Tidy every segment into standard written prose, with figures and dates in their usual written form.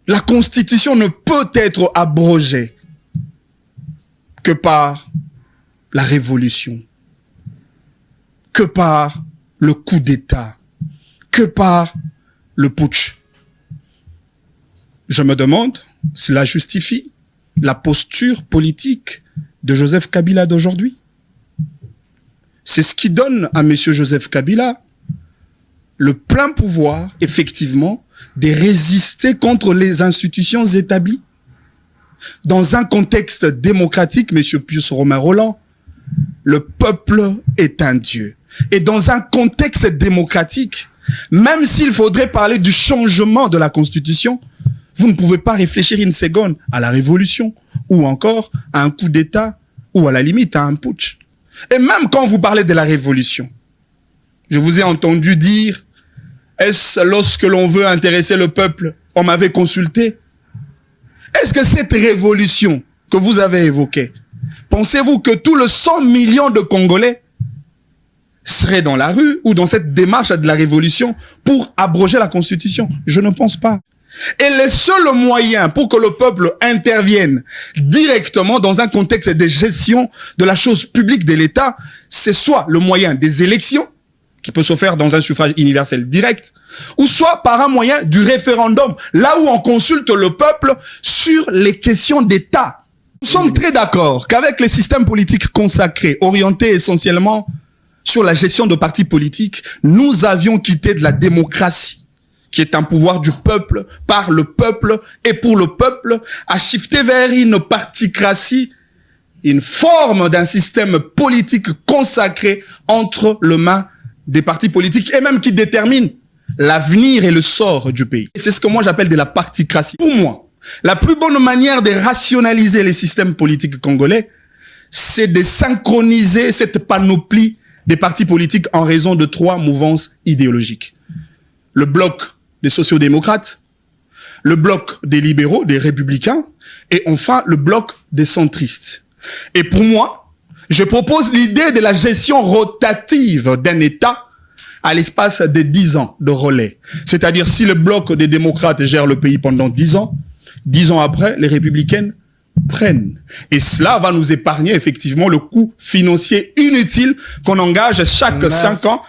La Constitution ne peut être abrogée que par la révolution, que par le coup d'État, que par le putsch. Je me demande, cela justifie la posture politique de Joseph Kabila d'aujourd'hui. C'est ce qui donne à M. Joseph Kabila le plein pouvoir, effectivement, de résister contre les institutions établies. Dans un contexte démocratique, M. Pius Romain Rolland, le peuple est un dieu. Et dans un contexte démocratique, même s'il faudrait parler du changement de la Constitution, vous ne pouvez pas réfléchir une seconde à la révolution, ou encore à un coup d'État, ou à la limite à un putsch. Et même quand vous parlez de la révolution, je vous ai entendu dire, est-ce lorsque l'on veut intéresser le peuple, on m'avait consulté? Est-ce que cette révolution que vous avez évoquée, pensez-vous que tous les 100 millions de Congolais seraient dans la rue ou dans cette démarche de la révolution pour abroger la Constitution? Je ne pense pas. Et les seuls moyens pour que le peuple intervienne directement dans un contexte de gestion de la chose publique de l'État, c'est soit le moyen des élections, qui peut se faire dans un suffrage universel direct, ou soit par un moyen du référendum, là où on consulte le peuple sur les questions d'État. Nous sommes très d'accord qu'avec les systèmes politiques consacrés, orientés essentiellement sur la gestion de partis politiques, nous avions quitté de la démocratie, qui est un pouvoir du peuple, par le peuple et pour le peuple, à shifter vers une particratie, une forme d'un système politique consacré entre les mains des partis politiques et même qui détermine l'avenir et le sort du pays. C'est ce que moi j'appelle de la particratie. Pour moi, la plus bonne manière de rationaliser les systèmes politiques congolais, c'est de synchroniser cette panoplie des partis politiques en raison de 3 mouvances idéologiques. Le bloc des sociodémocrates, le bloc des libéraux, des républicains, et enfin le bloc des centristes. Et pour moi, je propose l'idée de la gestion rotative d'un État à l'espace de 10 ans de relais. C'est-à-dire si le bloc des démocrates gère le pays pendant 10 ans, 10 ans après, les républicaines prennent. Et cela va nous épargner effectivement le coût financier inutile qu'on engage chaque 5 ans,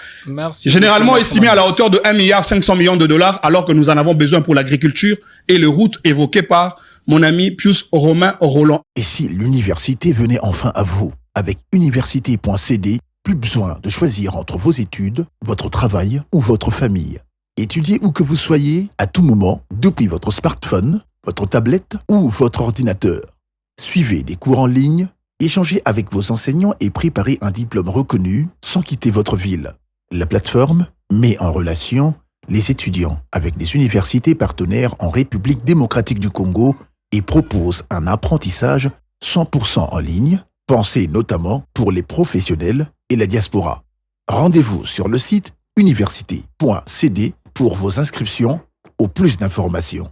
généralement estimé à la hauteur de 1,5 milliard de dollars, alors que nous en avons besoin pour l'agriculture et les routes évoquées par mon ami Pius Romain Rolland. Et si l'université venait enfin à vous? Avec université.cd, plus besoin de choisir entre vos études, votre travail ou votre famille. Étudiez où que vous soyez, à tout moment, depuis votre smartphone, votre tablette ou votre ordinateur. Suivez des cours en ligne, échangez avec vos enseignants et préparez un diplôme reconnu sans quitter votre ville. La plateforme met en relation les étudiants avec des universités partenaires en République démocratique du Congo et propose un apprentissage 100% en ligne, pensé notamment pour les professionnels et la diaspora. Rendez-vous sur le site université.cd pour vos inscriptions ou plus d'informations.